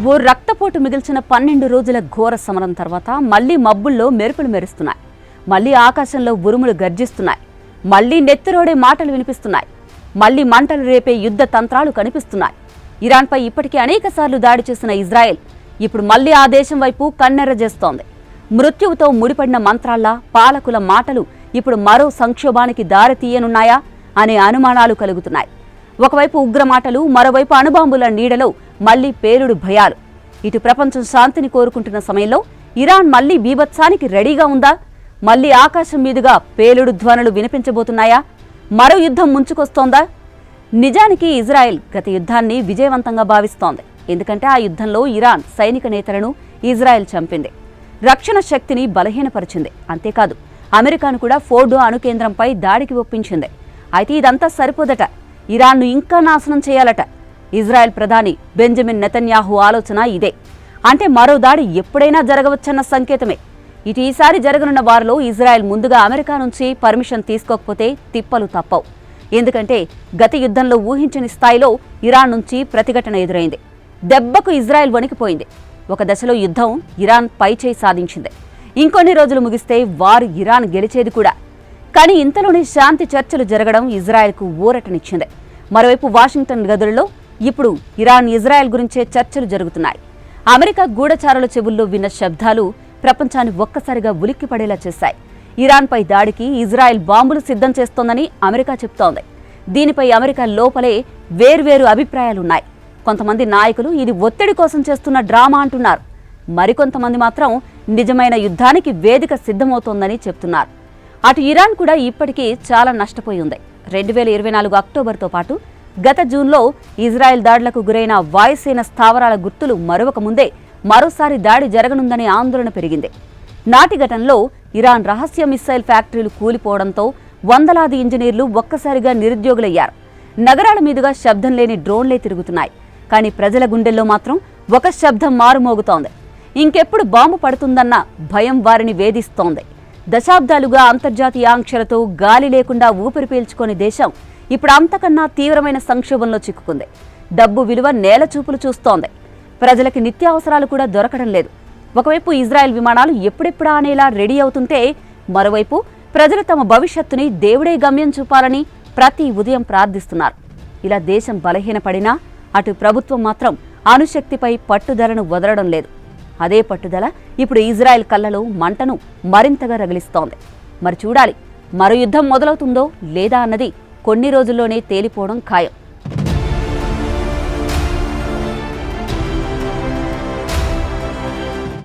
ఓ రక్తపోటు మిగిల్చిన 12 రోజుల ఘోర సమరం తర్వాత మళ్లీ మబ్బుల్లో మెరుపులు మెరుస్తున్నాయి. మళ్లీ ఆకాశంలో ఉరుములు గర్జిస్తున్నాయి. మళ్లీ నెత్తిరోడే మాటలు వినిపిస్తున్నాయి. మళ్లీ మంటలు రేపే యుద్ధ తంత్రాలు కనిపిస్తున్నాయి. ఇరాన్పై ఇప్పటికే అనేకసార్లు దాడి చేసిన ఇజ్రాయెల్ ఇప్పుడు మళ్లీ ఆ దేశం వైపు కన్నెర్రజేస్తోంది. మృత్యువుతో ముడిపడిన మంత్రాల్లా పాలకుల మాటలు ఇప్పుడు మరో సంక్షోభానికి దారి తీయనున్నాయా అనే అనుమానాలు కలుగుతున్నాయి. ఒకవైపు ఉగ్రమాటలు, మరోవైపు అణుబాంబుల నీడలో మళ్లీ పేలుడు భయాలు. ఇటు ప్రపంచం శాంతిని కోరుకుంటున్న సమయంలో ఇరాన్ మళ్లీ బీభత్సానికి రెడీగా ఉందా? మళ్లీ ఆకాశం మీదుగా పేలుడు ధ్వనులు వినిపించబోతున్నాయా? మరో యుద్ధం ముంచుకొస్తోందా? నిజానికి ఇజ్రాయెల్ గత యుద్ధాన్ని విజయవంతంగా భావిస్తోంది. ఎందుకంటే ఆ యుద్ధంలో ఇరాన్ సైనిక నేతలను ఇజ్రాయెల్ చంపింది, రక్షణ శక్తిని బలహీనపరిచింది. అంతేకాదు అమెరికాను కూడా ఫోర్డో అణుకేంద్రంపై దాడికి ఒప్పించింది. అయితే ఇదంతా సరిపోదట, ఇరాన్ను ఇంకా నాశనం చేయాలట. ఇజ్రాయెల్ ప్రధాని బెంజమిన్ నెతన్యాహు ఆలోచన ఇదే. అంటే మరో దాడి ఎప్పుడైనా జరగవచ్చన్న సంకేతమే. ఇటు ఈసారి జరగనున్న వారిలో ఇజ్రాయెల్ ముందుగా అమెరికా నుంచి పర్మిషన్ తీసుకోకపోతే తిప్పలు తప్పవు. ఎందుకంటే గత యుద్ధంలో ఊహించని స్థాయిలో ఇరాన్ నుంచి ప్రతిఘటన ఎదురైంది. దెబ్బకు ఇజ్రాయెల్ వణికిపోయింది. ఒక దశలో యుద్ధం ఇరాన్ పైచేయి సాధించింది. ఇంకొన్ని రోజులు ముగిస్తే వారు ఇరాన్ గెలిచేది కూడా. కానీ ఇంతలోనే శాంతి చర్చలు జరగడం ఇజ్రాయెల్కు ఊరటనిచ్చింది. మరోవైపు వాషింగ్టన్ గదులలో ఇప్పుడు ఇరాన్ ఇజ్రాయెల్ గురించే చర్చలు జరుగుతున్నాయి. అమెరికా గూఢచారుల చెవుల్లో విన్న శబ్దాలు ప్రపంచాన్ని ఒక్కసారిగా ఉలిక్కిపడేలా చేశాయి. ఇరాన్పై దాడికి ఇజ్రాయెల్ బాంబులు సిద్ధం చేస్తోందని అమెరికా చెప్తోంది. దీనిపై అమెరికా లోపలే వేర్వేరు అభిప్రాయాలున్నాయి. కొంతమంది నాయకులు ఇది ఒత్తిడి కోసం చేస్తున్న డ్రామా అంటున్నారు. మరికొంతమంది మాత్రం నిజమైన యుద్ధానికి వేదిక సిద్ధమవుతోందని చెప్తున్నారు. అటు ఇరాన్ కూడా ఇప్పటికీ చాలా నష్టపోయి ఉంది. 2024 అక్టోబర్తో పాటు గత జూన్లో ఇజ్రాయెల్ దాడులకు గురైన వాయుసేన స్థావరాల గుర్తులు మరొక ముందే మరోసారి దాడి జరగనుందనే ఆందోళన పెరిగింది. నాటి ఘటనలో ఇరాన్ రహస్య మిస్సైల్ ఫ్యాక్టరీలు కూలిపోవడంతో వందలాది ఇంజనీర్లు ఒక్కసారిగా నిరుద్యోగులయ్యారు. నగరాల మీదుగా శబ్దం లేని డ్రోన్లే తిరుగుతున్నాయి. కానీ ప్రజల గుండెల్లో మాత్రం ఒక శబ్దం మారుమోగుతోంది. ఇంకెప్పుడు బాంబు పడుతుందన్న భయం వారిని వేధిస్తోంది. దశాబ్దాలుగా అంతర్జాతీయ ఆంక్షలతో గాలి లేకుండా ఊపిరి పీల్చుకోని దేశం ఇప్పుడు అంతకన్నా తీవ్రమైన సంక్షోభంలో చిక్కుకుంది. డబ్బు విలువ నేల చూపులు చూస్తోంది. ప్రజలకి నిత్యావసరాలు కూడా దొరకడం లేదు. ఒకవైపు ఇజ్రాయెల్ విమానాలు ఎప్పుడెప్పుడా అనేలా రెడీ అవుతుంటే, మరోవైపు ప్రజలు తమ భవిష్యత్తుని దేవుడే గమ్యం చూపాలని ప్రతి ఉదయం ప్రార్థిస్తున్నారు. ఇలా దేశం బలహీనపడినా అటు ప్రభుత్వం మాత్రం అణుశక్తిపై పట్టుదలను వదలడం లేదు. అదే పట్టుదల ఇప్పుడు ఇజ్రాయెల్ కళ్ళలో మంటను మరింతగా రగిలిస్తోంది. మరి చూడాలి, మరో యుద్ధం మొదలవుతుందో లేదా అన్నది కొన్ని రోజుల్లోనే తేలిపోవడం ఖాయం.